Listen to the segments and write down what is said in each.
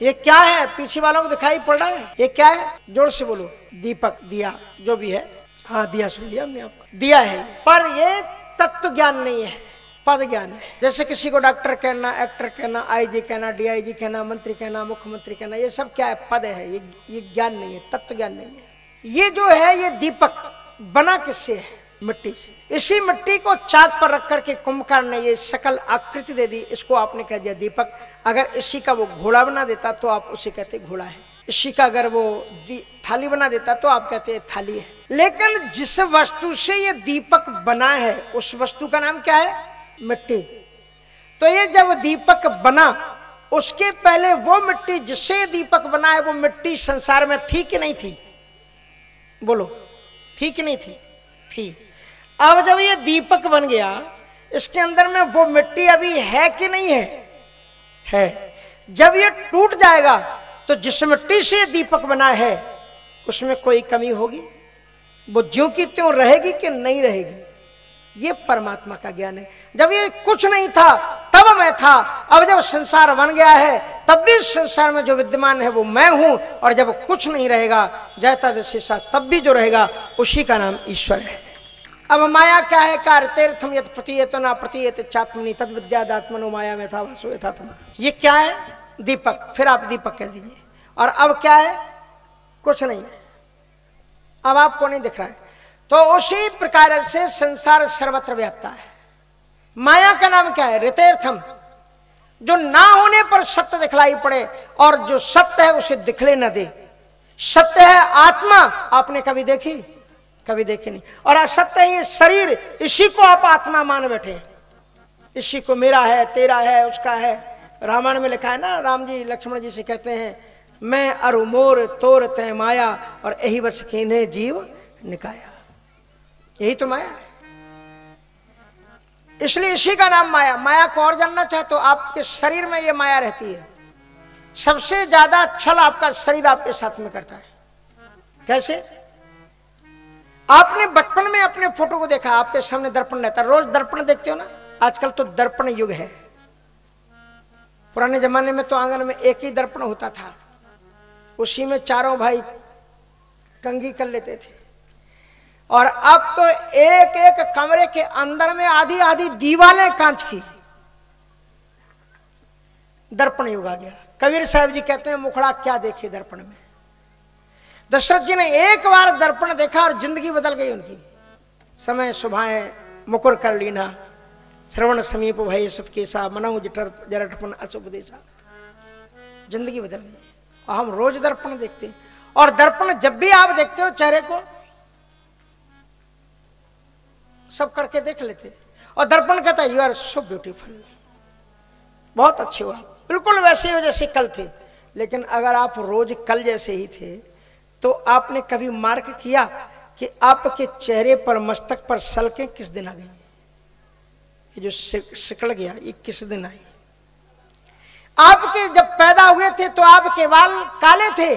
ये क्या है? पीछे वालों को दिखाई पड़ रहा है? ये क्या है? जोर से बोलो। दीपक, दिया, जो भी है। हाँ, दिया सुन लिया हमने आपको, दिया है। पर ये तत्व ज्ञान नहीं है, पद ज्ञान है। जैसे किसी को डॉक्टर कहना, एक्टर कहना, आईजी कहना, डीआईजी कहना, मंत्री कहना, मुख्यमंत्री कहना, ये सब क्या है? पद है। ये ज्ञान नहीं है, तत्व ज्ञान नहीं है। ये जो है, ये दीपक बना किससे है? मिट्टी से। इसी मिट्टी को चाक पर रख करके कुंभकर्ण ने ये सकल आकृति दे दी, इसको आपने कह दिया दीपक। अगर इसी का वो घोड़ा बना देता तो आप उसे कहते घोड़ा है। इसी का अगर वो थाली बना देता तो आप कहते थाली है। लेकिन जिस वस्तु से ये दीपक बना है, उस वस्तु का नाम क्या है? मिट्टी। तो ये जब दीपक बना, उसके पहले वो मिट्टी जिससे दीपक बना है, वो मिट्टी संसार में थी कि नहीं थी? बोलो, थी कि नहीं थी? थी। अब जब ये दीपक बन गया, इसके अंदर में वो मिट्टी अभी है कि नहीं है? है। जब ये टूट जाएगा तो जिस मिट्टी से दीपक बना है उसमें कोई कमी होगी? वो ज्यों की त्यों रहेगी कि नहीं रहेगी? ये परमात्मा का ज्ञान है। जब ये कुछ नहीं था तब मैं था, अब जब संसार बन गया है तब भी संसार में जो विद्यमान है वो मैं हूं, और जब कुछ नहीं रहेगा जयता दशा तब भी जो रहेगा उसी का नाम ईश्वर है। अब माया क्या है? कार्यतीर्थम यत् प्रतीयते न प्रतीयते चात्मनि तद विद्यादात्मनो माया में था वसु यथात्मा। ये क्या है? दीपक। फिर आप दीपक कह दीजिए। और अब क्या है? कुछ नहीं है, अब आपको नहीं दिख रहा है। तो उसी प्रकार से संसार सर्वत्र व्याप्ता है। माया का नाम क्या है? ऋतेर्थम। जो ना होने पर सत्य दिखलाई पड़े और जो सत्य है उसे दिखले न दे। सत्य है आत्मा, आपने कभी देखी? कभी देखी नहीं। और असत्य है ये शरीर, इसी को आप आत्मा मान बैठे। इसी को मेरा है, तेरा है, उसका है। रामायण में लिखा है ना, राम जी लक्ष्मण जी से कहते हैं, मैं अरु मोर तोर तय माया, और यही बस कीन्हे जीव निकाया। यही तो माया है। इसलिए इसी का नाम माया। माया को और जानना चाहे तो आपके शरीर में ये माया रहती है। सबसे ज्यादा छल आपका शरीर आपके साथ में करता है। कैसे? आपने बचपन में अपने फोटो को देखा, आपके सामने दर्पण रहता है, रोज दर्पण देखते हो ना। आजकल तो दर्पण युग है। पुराने जमाने में तो आंगन में एक ही दर्पण होता था, उसी में चारों भाई कंघी कर लेते थे। और अब तो एक एक कमरे के अंदर में आधी आधी दीवारें कांच की। दर्पण युग आ गया। कबीर साहब जी कहते हैं, मुखड़ा क्या देखे दर्पण में। दशरथ जी ने एक बार दर्पण देखा और जिंदगी बदल गई उनकी। समय सुभाए मुकुर कर लीना, श्रवण समीप भय सुत केसा, मनहु जरठपन असुपदेशा। जिंदगी बदल गई। और हम रोज दर्पण देखते हैं। और दर्पण जब भी आप देखते हो चेहरे को, सब करके देख लेते, और दर्पण कहता है, यू आर सो ब्यूटीफुल, बहुत अच्छे हो आप, बिल्कुल वैसे हो जैसे कल थे। लेकिन अगर आप रोज कल जैसे ही थे तो आपने कभी मार्क किया कि आपके चेहरे पर, मस्तक पर सलकें किस दिन आ गई? ये जो सिकड़ गया, ये किस दिन आई? आपके जब पैदा हुए थे तो आपके बाल काले थे।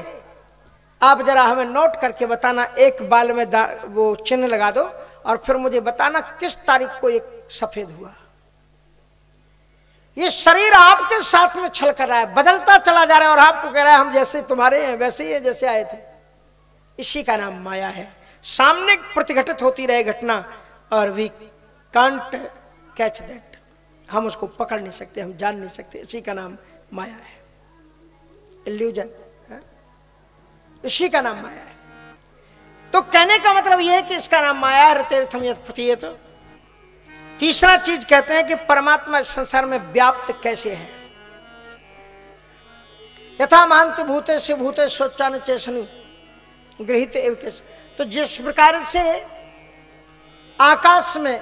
आप जरा हमें नोट करके बताना, एक बाल में वो चिन्ह लगा दो और फिर मुझे बताना किस तारीख को ये सफेद हुआ। ये शरीर आपके साथ में छल कर रहा है, बदलता चला जा रहा है, और आपको कह रहा है हम जैसे तुम्हारे हैं वैसे ही हैं जैसे आए थे। इसी का नाम माया है। सामने प्रतिघटित होती रहे घटना, और वी कांट कैच दैट। हम उसको पकड़ नहीं सकते, हम जान नहीं सकते। इसी का नाम माया है, इल्यूजन है। इसी का नाम माया है। तो कहने का मतलब यह है कि इसका नाम माया है। ऋतेर्थम यत् प्रतीयते। तीसरा चीज कहते हैं कि परमात्मा इस संसार में व्याप्त कैसे है। यथा महांत भूते से भूते सोचान चेसनु गृहीत एव कैसे। तो जिस प्रकार से आकाश में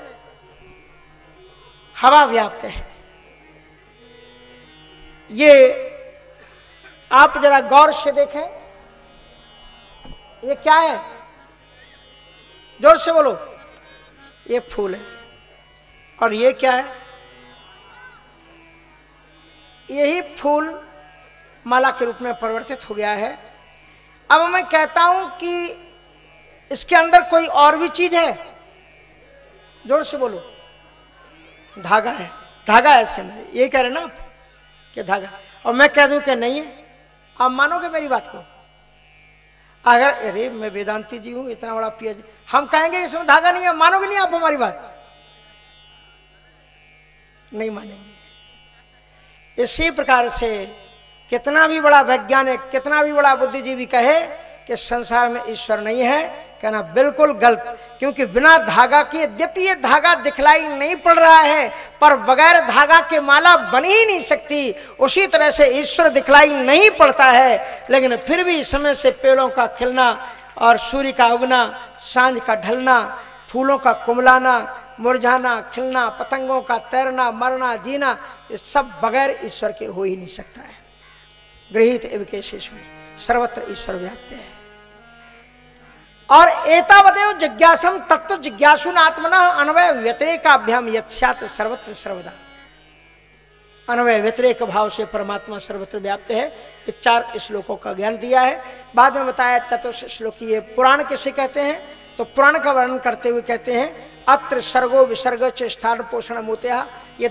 हवा व्याप्त है, ये आप जरा गौर से देखें। ये क्या है? जोर से बोलो। ये फूल है। और ये क्या है? यही फूल माला के रूप में परिवर्तित हो गया है। अब मैं कहता हूं कि इसके अंदर कोई और भी चीज है। जोर से बोलो। धागा है। धागा है इसके अंदर, ये कह रहे ना आप कि धागा, और मैं कह दूं कि नहीं है, आप मानोगे मेरी बात को? अगर अरे मैं वेदांती जी हूं, इतना बड़ा पीएचडी, हम कहेंगे इसमें धागा नहीं है, मानोगे नहीं आप हमारी बात? नहीं मानेंगे। इसी प्रकार से कितना भी बड़ा वैज्ञानिक, कितना भी बड़ा बुद्धिजीवी कहे कि संसार में ईश्वर नहीं है, कहना बिल्कुल गलत। क्योंकि बिना धागा के, यद्यपि ये धागा दिखलाई नहीं पड़ रहा है, पर बगैर धागा के माला बन ही नहीं सकती। उसी तरह से ईश्वर दिखलाई नहीं पड़ता है, लेकिन फिर भी समय से पेड़ों का खिलना और सूर्य का उगना, सांझ का ढलना, फूलों का कुमलाना, मुरझाना, खिलना, पतंगों का तैरना, मरना, जीना, ये सब बगैर ईश्वर के हो ही नहीं सकता है। गृहीत एवकेशेषु सर्वत्र ईश्वर व्याप्त है। और एतावदेव जिज्ञासम तत्व जिज्ञासुन आत्मना अन्वय व्यतिरेकाभ्याम यत्स्यात् सर्वत्र सर्वदा। अन्वय व्यतिरेक भाव से परमात्मा सर्वत्र व्याप्त है। ये 4 श्लोकों का ज्ञान दिया है। बाद में बताया चतुर्थ श्लोक ये पुराण किसे कहते हैं, तो पुराण का वर्णन करते हुए कहते हैं अत्र सर्गो विसर्ग च स्थान पोषण मोत्या। ये